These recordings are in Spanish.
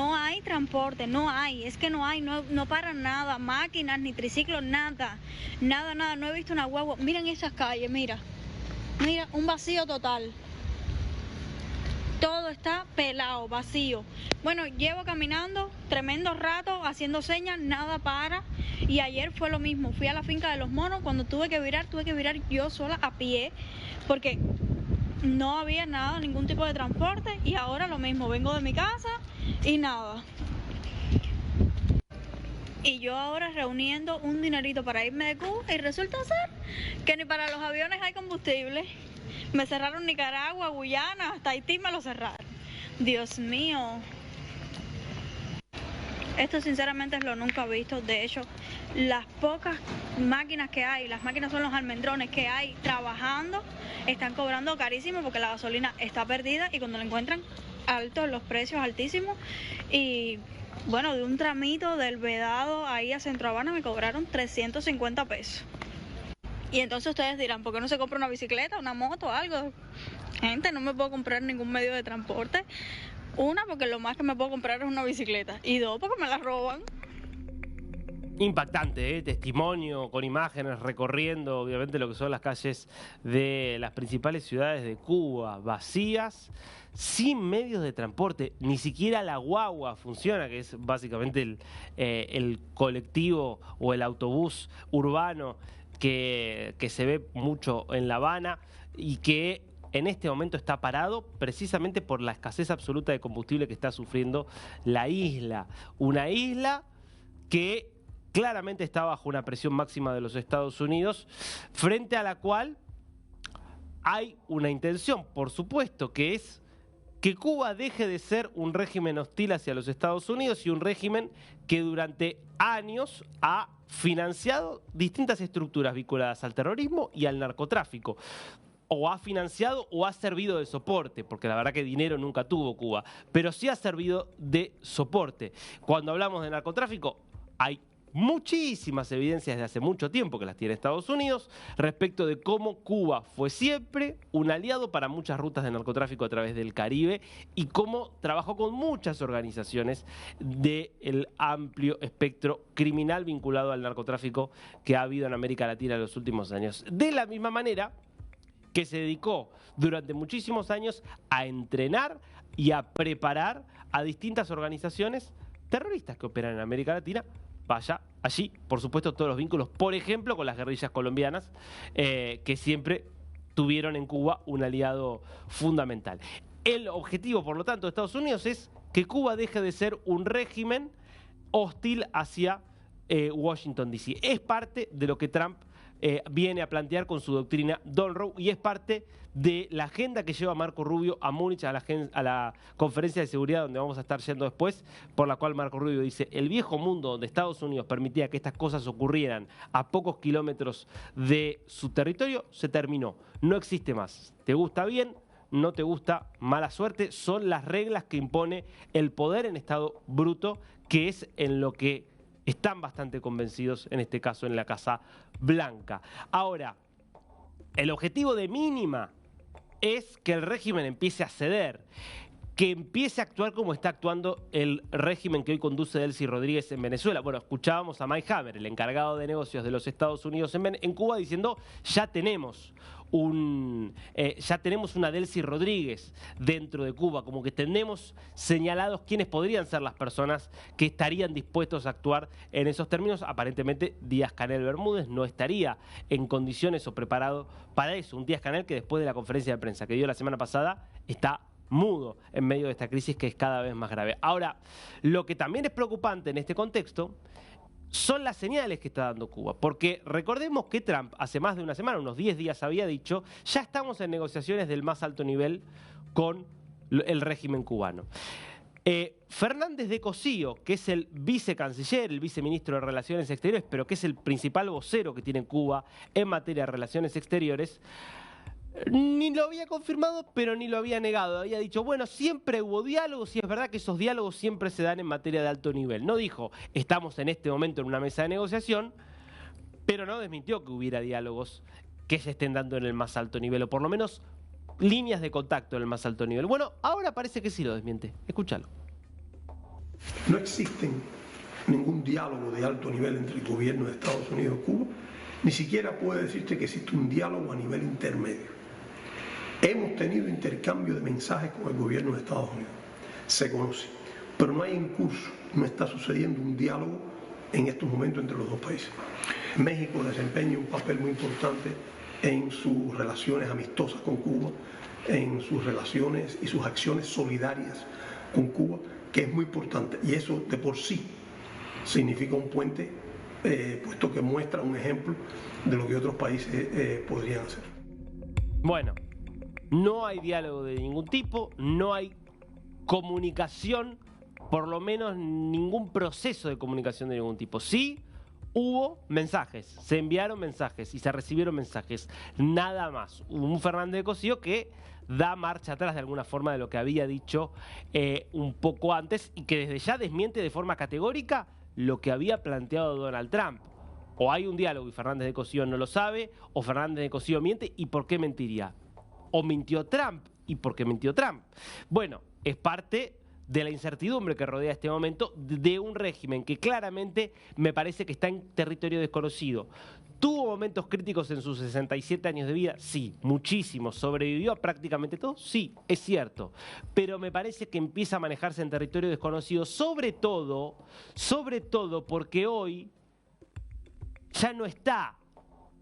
no hay transporte, no hay, es que no hay, no paran nada, máquinas, ni triciclos, nada, no he visto una guagua. Miren esas calles, mira, un vacío total. Todo está pelado, vacío. Bueno, llevo caminando tremendo rato, haciendo señas, nada para. Y ayer fue lo mismo, fui a la finca de los monos, cuando tuve que virar yo sola a pie, porque no había nada, ningún tipo de transporte. Y ahora lo mismo, vengo de mi casa y nada. Y yo ahora reuniendo un dinerito para irme de Cuba y resulta ser que ni para los aviones hay combustible. Me cerraron Nicaragua, Guyana, hasta Haití me lo cerraron. Dios mío. Esto sinceramente es lo nunca visto. De hecho, las pocas máquinas que hay, las máquinas son los almendrones que hay trabajando, están cobrando carísimo porque la gasolina está perdida y cuando la encuentran altos, los precios altísimos. Y bueno, de un tramito del Vedado ahí a Centro Habana me cobraron 350 pesos. Y entonces ustedes dirán, ¿por qué no se compra una bicicleta, una moto, algo? Gente, no me puedo comprar ningún medio de transporte. Una, porque lo más que me puedo comprar es una bicicleta. Y dos, porque me la roban. Impactante, testimonio con imágenes recorriendo obviamente lo que son las calles de las principales ciudades de Cuba, vacías, sin medios de transporte, ni siquiera la guagua funciona, que es básicamente el colectivo o el autobús urbano que se ve mucho en La Habana y que en este momento está parado precisamente por la escasez absoluta de combustible que está sufriendo la isla. Una isla que claramente está bajo una presión máxima de los Estados Unidos, frente a la cual hay una intención, por supuesto, que es que Cuba deje de ser un régimen hostil hacia los Estados Unidos y un régimen que durante años ha financiado distintas estructuras vinculadas al terrorismo y al narcotráfico. O ha financiado o ha servido de soporte, porque la verdad que dinero nunca tuvo Cuba, pero sí ha servido de soporte. Cuando hablamos de narcotráfico, hay muchísimas evidencias de hace mucho tiempo que las tiene Estados Unidos respecto de cómo Cuba fue siempre un aliado para muchas rutas de narcotráfico a través del Caribe y cómo trabajó con muchas organizaciones del amplio espectro criminal vinculado al narcotráfico que ha habido en América Latina en los últimos años. De la misma manera que se dedicó durante muchísimos años a entrenar y a preparar a distintas organizaciones terroristas que operan en América Latina. Vaya, allí, por supuesto, todos los vínculos, por ejemplo, con las guerrillas colombianas, que siempre tuvieron en Cuba un aliado fundamental. El objetivo, por lo tanto, de Estados Unidos es que Cuba deje de ser un régimen hostil hacia Washington, D.C. Es parte de lo que Trump viene a plantear con su doctrina Monroe y es parte de la agenda que lleva Marco Rubio a Múnich, a la conferencia de seguridad donde vamos a estar yendo después, por la cual Marco Rubio dice: el viejo mundo donde Estados Unidos permitía que estas cosas ocurrieran a pocos kilómetros de su territorio se terminó, no existe más. ¿Te gusta bien? No te gusta, mala suerte. Son las reglas que impone el poder en estado bruto, que es en lo que están bastante convencidos, en este caso en la Casa Blanca. Ahora, el objetivo de mínima es que el régimen empiece a ceder, que empiece a actuar como está actuando el régimen que hoy conduce Delcy Rodríguez en Venezuela. Bueno, escuchábamos a Mike Hammer, el encargado de negocios de los Estados Unidos en Cuba, diciendo: ya tenemos una Delcy Rodríguez dentro de Cuba, como que tenemos señalados quiénes podrían ser las personas que estarían dispuestos a actuar en esos términos. Aparentemente Díaz-Canel Bermúdez no estaría en condiciones o preparado para eso. Un Díaz-Canel que después de la conferencia de prensa que dio la semana pasada está mudo en medio de esta crisis que es cada vez más grave. Ahora, lo que también es preocupante en este contexto son las señales que está dando Cuba, porque recordemos que Trump hace más de una semana, unos 10 días, había dicho: ya estamos en negociaciones del más alto nivel con el régimen cubano. Fernández de Cosío, que es el vicecanciller, el viceministro de Relaciones Exteriores, pero que es el principal vocero que tiene Cuba en materia de relaciones exteriores, ni lo había confirmado, pero ni lo había negado. Había dicho: bueno, siempre hubo diálogos y es verdad que esos diálogos siempre se dan en materia de alto nivel. No dijo: estamos en este momento en una mesa de negociación, pero no desmintió que hubiera diálogos que se estén dando en el más alto nivel, o por lo menos líneas de contacto en el más alto nivel. Bueno, ahora parece que sí lo desmiente. Escúchalo. No existen ningún diálogo de alto nivel entre el gobierno de Estados Unidos y Cuba, ni siquiera puede decirte que existe un diálogo a nivel intermedio. Hemos tenido intercambio de mensajes con el gobierno de Estados Unidos, se conoce, pero no hay en curso, no está sucediendo un diálogo en estos momentos entre los dos países. México desempeña un papel muy importante en sus relaciones amistosas con Cuba, en sus relaciones y sus acciones solidarias con Cuba, que es muy importante, y eso de por sí significa un puente, puesto que muestra un ejemplo de lo que otros países podrían hacer. Bueno, no hay diálogo de ningún tipo, no hay comunicación, por lo menos ningún proceso de comunicación de ningún tipo. Sí, hubo mensajes, se enviaron mensajes y se recibieron mensajes, nada más. Hubo un Fernández de Cossío que da marcha atrás de alguna forma de lo que había dicho un poco antes y que desde ya desmiente de forma categórica lo que había planteado Donald Trump. O hay un diálogo y Fernández de Cossío no lo sabe, o Fernández de Cossío miente, ¿y por qué mentiría? O mintió Trump, ¿y por qué mintió Trump? Bueno, es parte de la incertidumbre que rodea este momento de un régimen que claramente me parece que está en territorio desconocido. ¿Tuvo momentos críticos en sus 67 años de vida? Sí, muchísimos. ¿Sobrevivió a prácticamente todo? Sí, es cierto. Pero me parece que empieza a manejarse en territorio desconocido, sobre todo porque hoy ya no está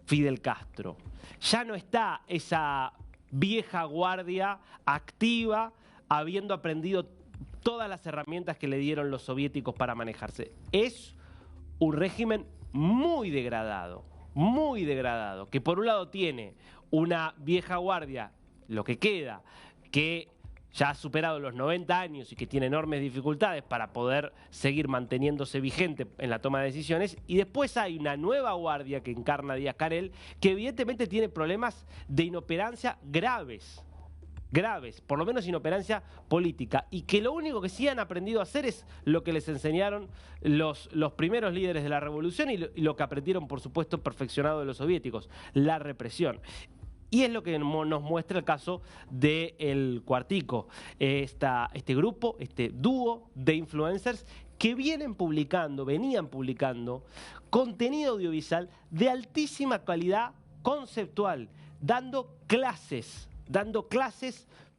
Fidel Castro, ya no está esa vieja guardia activa, habiendo aprendido todas las herramientas que le dieron los soviéticos para manejarse. Es un régimen muy degradado, que por un lado tiene una vieja guardia, lo que queda, que ya ha superado los 90 años y que tiene enormes dificultades para poder seguir manteniéndose vigente en la toma de decisiones, y después hay una nueva guardia que encarna Díaz-Canel, que evidentemente tiene problemas de inoperancia graves, por lo menos inoperancia política, y que lo único que sí han aprendido a hacer es lo que les enseñaron los primeros líderes de la revolución y lo que aprendieron, por supuesto, perfeccionado de los soviéticos, la represión. Y es lo que nos muestra el caso del Cuartico, este grupo, este dúo de influencers que venían publicando contenido audiovisual de altísima calidad conceptual, dando clases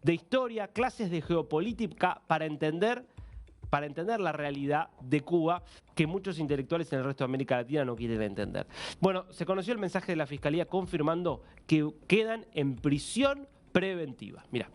de historia, clases de geopolítica para entender la realidad de Cuba que muchos intelectuales en el resto de América Latina no quieren entender. Bueno, se conoció el mensaje de la Fiscalía confirmando que quedan en prisión preventiva. Mirá.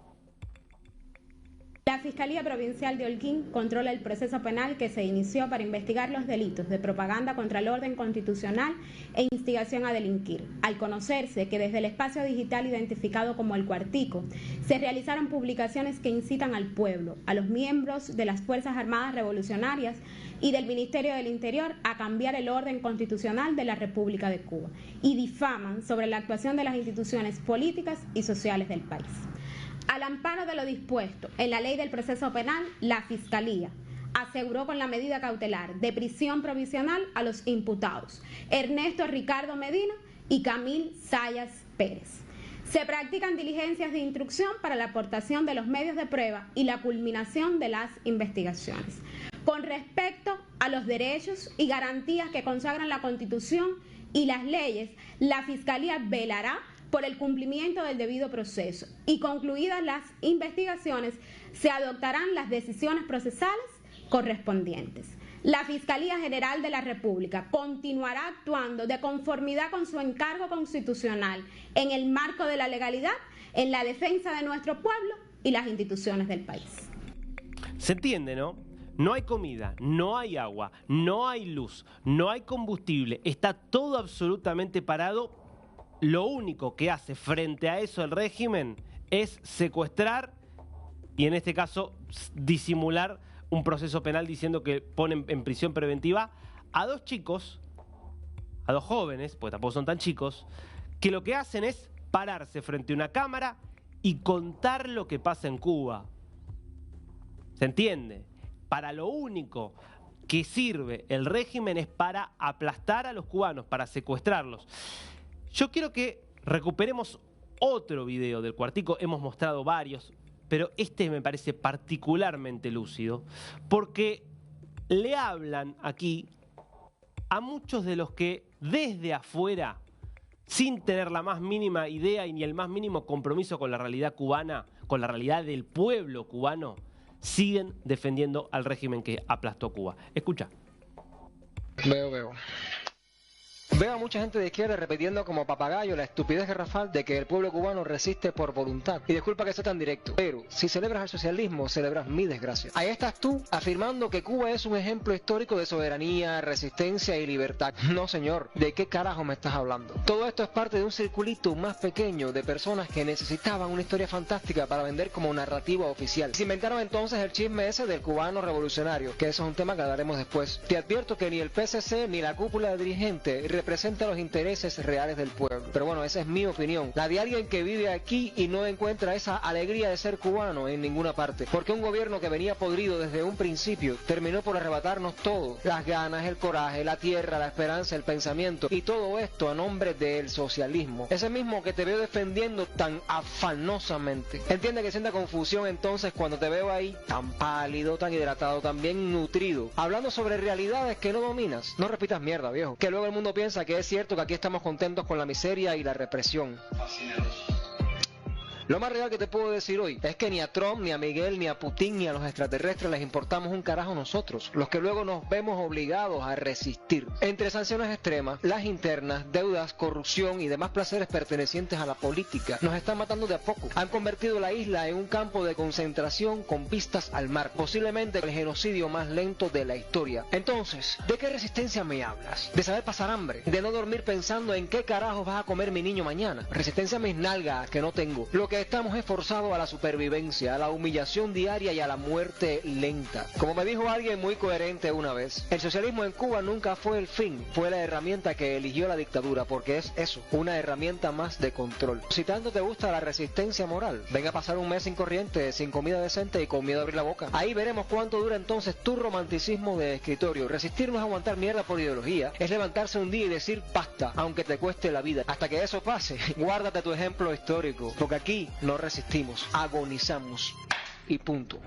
La Fiscalía Provincial de Holguín controla el proceso penal que se inició para investigar los delitos de propaganda contra el orden constitucional e instigación a delinquir, al conocerse que desde el espacio digital identificado como el Cuartico se realizaron publicaciones que incitan al pueblo, a los miembros de las Fuerzas Armadas Revolucionarias y del Ministerio del Interior a cambiar el orden constitucional de la República de Cuba y difaman sobre la actuación de las instituciones políticas y sociales del país. Al amparo de lo dispuesto en la Ley del Proceso Penal, la Fiscalía aseguró con la medida cautelar de prisión provisional a los imputados Ernesto Ricardo Medina y Camil Sayas Pérez. Se practican diligencias de instrucción para la aportación de los medios de prueba y la culminación de las investigaciones. Con respecto a los derechos y garantías que consagran la Constitución y las leyes, la Fiscalía velará por el cumplimiento del debido proceso y concluidas las investigaciones se adoptarán las decisiones procesales correspondientes. La Fiscalía General de la República continuará actuando de conformidad con su encargo constitucional en el marco de la legalidad en la defensa de nuestro pueblo y las instituciones del país. ¿Se entiende, no? No hay comida, no hay agua, no hay luz, no hay combustible, está todo absolutamente parado. Lo único que hace frente a eso el régimen es secuestrar y en este caso disimular un proceso penal diciendo que ponen en prisión preventiva a dos chicos, a dos jóvenes, porque tampoco son tan chicos, que lo que hacen es pararse frente a una cámara y contar lo que pasa en Cuba. ¿Se entiende? Para lo único que sirve el régimen es para aplastar a los cubanos, para secuestrarlos. Yo quiero que recuperemos otro video del Cuartico, hemos mostrado varios, pero este me parece particularmente lúcido, porque le hablan aquí a muchos de los que desde afuera, sin tener la más mínima idea y ni el más mínimo compromiso con la realidad cubana, con la realidad del pueblo cubano, siguen defendiendo al régimen que aplastó Cuba. Escucha. Veo a mucha gente de izquierda repitiendo como papagayo la estupidez garrafal de que el pueblo cubano resiste por voluntad. Y disculpa que sea tan directo, pero si celebras el socialismo, celebras mi desgracia. Ahí estás tú afirmando que Cuba es un ejemplo histórico de soberanía, resistencia y libertad. No, señor, ¿de qué carajo me estás hablando? Todo esto es parte de un circulito más pequeño de personas que necesitaban una historia fantástica para vender como narrativa oficial. Se inventaron entonces el chisme ese del cubano revolucionario, que eso es un tema que hablaremos después. Te advierto que ni el PSC ni la cúpula de dirigentes representa los intereses reales del pueblo. Pero bueno, esa es mi opinión. La de alguien que vive aquí y no encuentra esa alegría de ser cubano en ninguna parte. Porque un gobierno que venía podrido desde un principio terminó por arrebatarnos todo. Las ganas, el coraje, la tierra, la esperanza, el pensamiento. Y todo esto a nombre del socialismo. Ese mismo que te veo defendiendo tan afanosamente. Entiende que sienta confusión entonces cuando te veo ahí tan pálido, tan hidratado, tan bien nutrido. Hablando sobre realidades que no dominas. No repitas mierda, viejo. Que luego el mundo piensa que es cierto que aquí estamos contentos con la miseria y la represión. Lo más real que te puedo decir hoy es que ni a Trump, ni a Miguel, ni a Putin, ni a los extraterrestres les importamos un carajo nosotros, los que luego nos vemos obligados a resistir. Entre sanciones extremas, las internas, deudas, corrupción y demás placeres pertenecientes a la política, nos están matando de a poco. Han convertido la isla en un campo de concentración con vistas al mar, posiblemente el genocidio más lento de la historia. Entonces, ¿de qué resistencia me hablas? ¿De saber pasar hambre? ¿De no dormir pensando en qué carajo vas a comer mi niño mañana? Resistencia a mis nalgas, que no tengo. Lo que estamos es forzados a la supervivencia, a la humillación diaria y a la muerte lenta. Como me dijo alguien muy coherente una vez, el socialismo en Cuba nunca fue el fin, fue la herramienta que eligió la dictadura, porque es eso, una herramienta más de control. Si tanto te gusta la resistencia moral, ven a pasar un mes sin corriente, sin comida decente y con miedo a abrir la boca. Ahí veremos cuánto dura entonces tu romanticismo de escritorio. Resistir no es aguantar mierda por ideología, es levantarse un día y decir basta, aunque te cueste la vida. Hasta que eso pase, guárdate tu ejemplo histórico, porque aquí no resistimos, agonizamos y punto.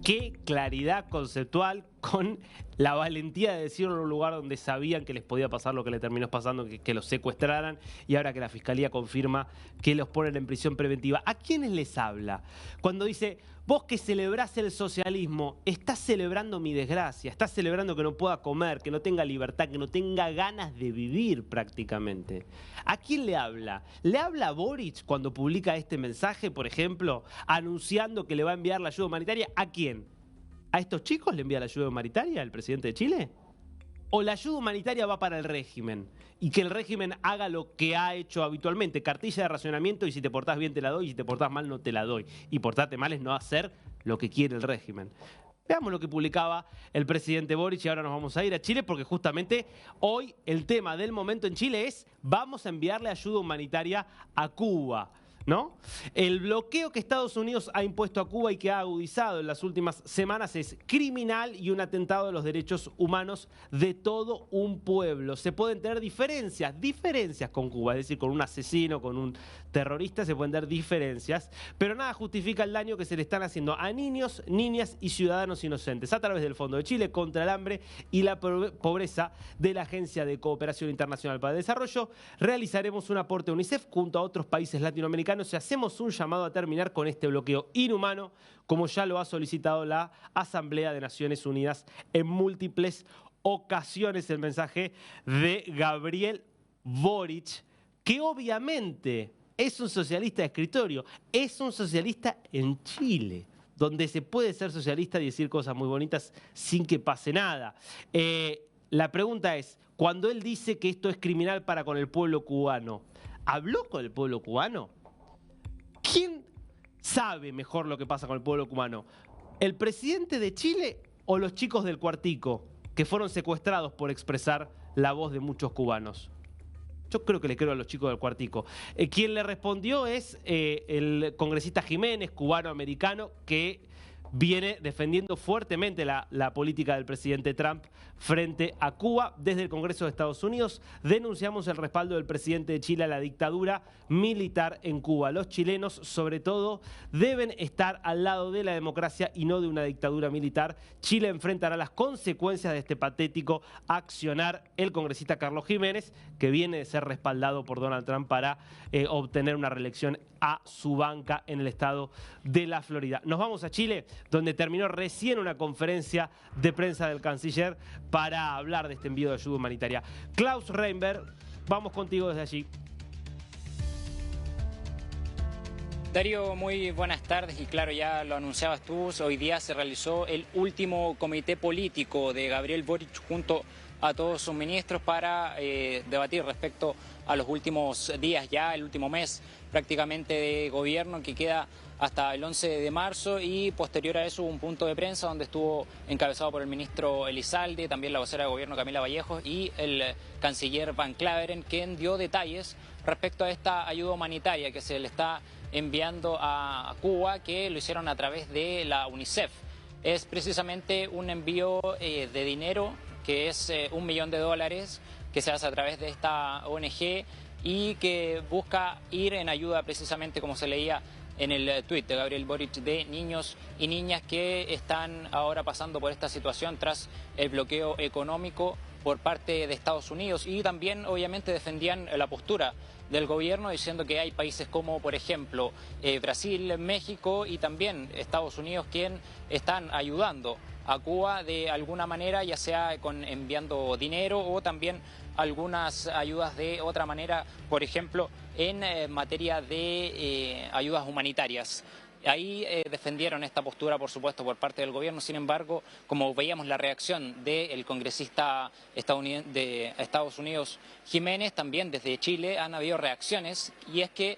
Qué claridad conceptual, con la valentía de decirlo en un lugar donde sabían que les podía pasar lo que le terminó pasando, que los secuestraran, y ahora que la Fiscalía confirma que los ponen en prisión preventiva. ¿A quiénes les habla? Cuando dice, vos que celebrás el socialismo, estás celebrando mi desgracia, estás celebrando que no pueda comer, que no tenga libertad, que no tenga ganas de vivir prácticamente. ¿A quién le habla? ¿Le habla a Boric cuando publica este mensaje, por ejemplo, anunciando que le va a enviar la ayuda humanitaria? ¿A quién? ¿A estos chicos le envía la ayuda humanitaria el presidente de Chile? ¿O la ayuda humanitaria va para el régimen? Y que el régimen haga lo que ha hecho habitualmente, cartilla de racionamiento, y si te portás bien te la doy, y si te portás mal no te la doy. Y portarte mal es no hacer lo que quiere el régimen. Veamos lo que publicaba el presidente Boric, y ahora nos vamos a ir a Chile, porque justamente hoy el tema del momento en Chile es: vamos a enviarle ayuda humanitaria a Cuba, ¿no? El bloqueo que Estados Unidos ha impuesto a Cuba y que ha agudizado en las últimas semanas es criminal y un atentado a los derechos humanos de todo un pueblo. Se pueden tener diferencias con Cuba, es decir, con un asesino, con un terrorista, se pueden tener diferencias, pero nada justifica el daño que se le están haciendo a niños, niñas y ciudadanos inocentes a través del Fondo de Chile contra el hambre y la pobreza de la Agencia de Cooperación Internacional para el Desarrollo. Realizaremos un aporte a UNICEF junto a otros países latinoamericanos y hacemos un llamado a terminar con este bloqueo inhumano, como ya lo ha solicitado la Asamblea de Naciones Unidas en múltiples ocasiones. El mensaje de Gabriel Boric, que obviamente es un socialista de escritorio, es un socialista en Chile, donde se puede ser socialista y decir cosas muy bonitas sin que pase nada. La pregunta es, cuando él dice que esto es criminal para con el pueblo cubano, ¿habló con el pueblo cubano? ¿Quién sabe mejor lo que pasa con el pueblo cubano? ¿El presidente de Chile o los chicos del Cuartico, que fueron secuestrados por expresar la voz de muchos cubanos? Yo creo que le creo a los chicos del Cuartico. Quien le respondió es el congresista Jiménez, cubano-americano, que viene defendiendo fuertemente la política del presidente Trump frente a Cuba. Desde el Congreso de Estados Unidos denunciamos el respaldo del presidente de Chile a la dictadura militar en Cuba. Los chilenos, sobre todo, deben estar al lado de la democracia y no de una dictadura militar. Chile enfrentará las consecuencias de este patético accionar. El congresista Carlos Jiménez, que viene de ser respaldado por Donald Trump para obtener una reelección a su banca en el estado de la Florida. Nos vamos a Chile, donde terminó recién una conferencia de prensa del canciller para hablar de este envío de ayuda humanitaria. Klaus Reinberg, vamos contigo desde allí. Darío, muy buenas tardes y claro, ya lo anunciabas tú, hoy día se realizó el último comité político de Gabriel Boric junto a todos sus ministros para debatir respecto a los últimos días, ya el último mes prácticamente de gobierno que queda hasta el 11 de marzo y posterior a eso un punto de prensa donde estuvo encabezado por el ministro Elizalde, también la vocera de gobierno Camila Vallejos y el canciller Van Claveren, quien dio detalles respecto a esta ayuda humanitaria que se le está enviando a Cuba, que lo hicieron a través de la UNICEF. Es precisamente un envío de dinero que es $1 millón que se hace a través de esta ONG y que busca ir en ayuda precisamente, como se leía en el tuit de Gabriel Boric, de niños y niñas que están ahora pasando por esta situación tras el bloqueo económico por parte de Estados Unidos, y también obviamente defendían la postura del gobierno diciendo que hay países como por ejemplo Brasil, México y también Estados Unidos quien están ayudando a Cuba de alguna manera, ya sea enviando dinero o también algunas ayudas de otra manera, por ejemplo en materia de ayudas humanitarias. Ahí defendieron esta postura, por supuesto, por parte del gobierno. Sin embargo, como veíamos la reacción del congresista de Estados Unidos, Jiménez, también desde Chile han habido reacciones, y es que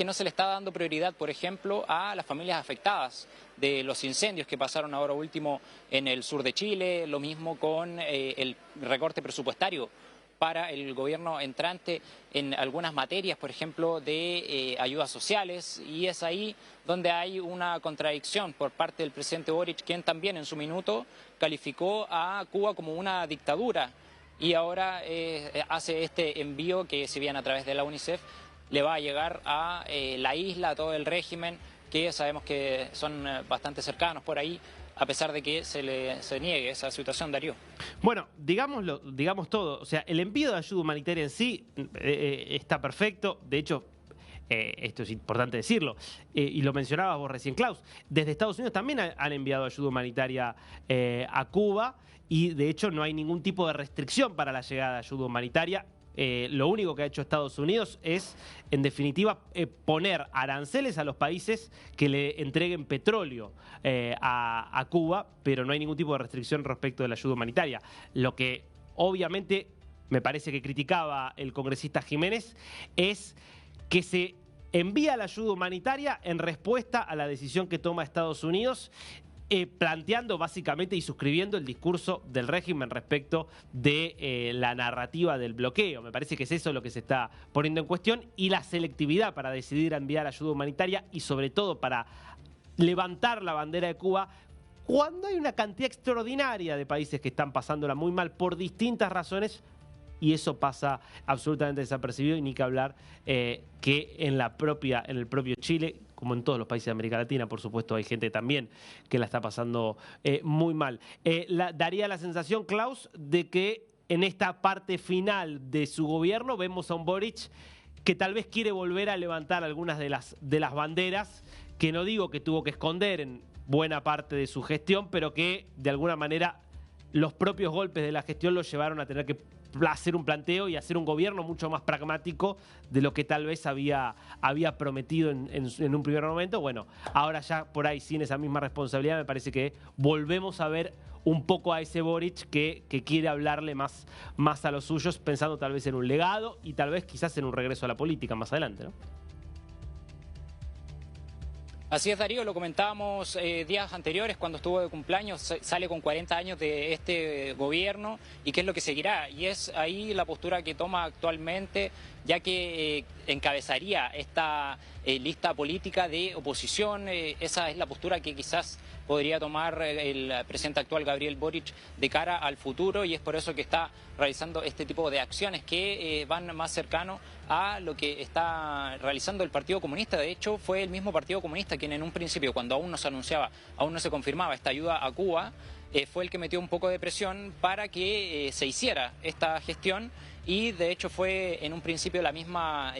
no se le está dando prioridad, por ejemplo, a las familias afectadas de los incendios que pasaron ahora último en el sur de Chile, lo mismo con el recorte presupuestario para el gobierno entrante en algunas materias, por ejemplo, de ayudas sociales, y es ahí donde hay una contradicción por parte del presidente Boric, quien también en su minuto calificó a Cuba como una dictadura y ahora hace este envío que, si bien a través de la UNICEF, le va a llegar a la isla, a todo el régimen, que sabemos que son bastante cercanos por ahí, a pesar de que se niegue esa situación, Darío. Bueno, digamos todo. O sea, el envío de ayuda humanitaria en sí está perfecto. De hecho, esto es importante decirlo, y lo mencionabas vos recién, Klaus. Desde Estados Unidos también han enviado ayuda humanitaria a Cuba, y de hecho no hay ningún tipo de restricción para la llegada de ayuda humanitaria. Lo único que ha hecho Estados Unidos es, en definitiva, poner aranceles a los países que le entreguen petróleo a Cuba, pero no hay ningún tipo de restricción respecto de la ayuda humanitaria. Lo que obviamente me parece que criticaba el congresista Jiménez es que se envía la ayuda humanitaria en respuesta a la decisión que toma Estados Unidos, planteando básicamente y suscribiendo el discurso del régimen respecto de la narrativa del bloqueo. Me parece que es eso lo que se está poniendo en cuestión, y la selectividad para decidir enviar ayuda humanitaria y sobre todo para levantar la bandera de Cuba cuando hay una cantidad extraordinaria de países que están pasándola muy mal por distintas razones, y eso pasa absolutamente desapercibido, y ni que hablar que en el propio Chile, como en todos los países de América Latina, por supuesto, hay gente también que la está pasando muy mal. Daría la sensación, Klaus, de que en esta parte final de su gobierno vemos a un Boric que tal vez quiere volver a levantar algunas de las banderas, que no digo que tuvo que esconder en buena parte de su gestión, pero que de alguna manera los propios golpes de la gestión los llevaron a tener que hacer un planteo y hacer un gobierno mucho más pragmático de lo que tal vez había prometido en un primer momento. Bueno, ahora ya por ahí, sin esa misma responsabilidad, me parece que volvemos a ver un poco a ese Boric que quiere hablarle más a los suyos, pensando tal vez en un legado y tal vez quizás en un regreso a la política más adelante, ¿no? Así es, Darío, lo comentábamos días anteriores cuando estuvo de cumpleaños, sale con 40 años de este gobierno y qué es lo que seguirá. Y es ahí la postura que toma actualmente ya que encabezaría esta lista política de oposición. Esa es la postura que quizás podría tomar el presidente actual Gabriel Boric de cara al futuro, y es por eso que está realizando este tipo de acciones que van más cercano a lo que está realizando el Partido Comunista. De hecho, fue el mismo Partido Comunista quien en un principio, cuando aún no se anunciaba, aún no se confirmaba esta ayuda a Cuba, fue el que metió un poco de presión para que se hiciera esta gestión, y de hecho fue en un principio la misma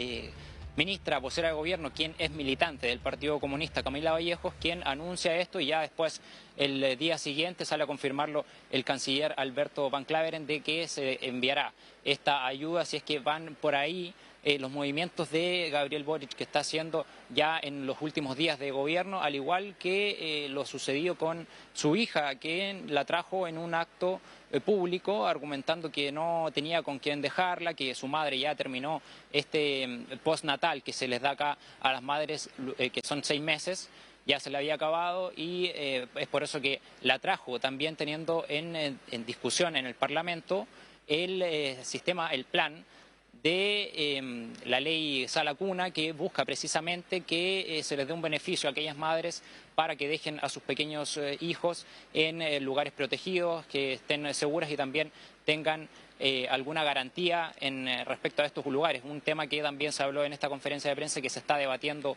ministra vocera de gobierno, quien es militante del Partido Comunista, Camila Vallejos, quien anuncia esto, y ya después el día siguiente sale a confirmarlo el canciller Alberto Van Claveren de que se enviará esta ayuda, si es que van por ahí los movimientos de Gabriel Boric que está haciendo ya en los últimos días de gobierno, al igual que lo sucedido con su hija, que la trajo en un acto público argumentando que no tenía con quién dejarla, que su madre ya terminó este postnatal que se les da acá a las madres, que son 6 meses, ya se le había acabado, y es por eso que la trajo, también teniendo en discusión en el Parlamento el sistema, el plan de la ley Sala Cuna, que busca precisamente que se les dé un beneficio a aquellas madres para que dejen a sus pequeños hijos en lugares protegidos, que estén seguras y también tengan alguna garantía respecto a estos lugares. Un tema que también se habló en esta conferencia de prensa, que se está debatiendo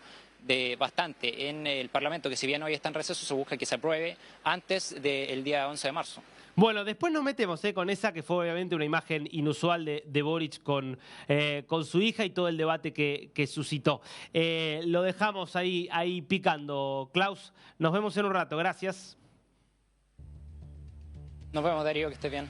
bastante en el Parlamento, que si bien hoy está en receso, se busca que se apruebe antes del día 11 de marzo. Bueno, después nos metemos con esa que fue obviamente una imagen inusual de Boric con su hija y todo el debate que suscitó. Lo dejamos ahí picando. Klaus, nos vemos en un rato. Gracias. Nos vemos, Darío, que estés bien.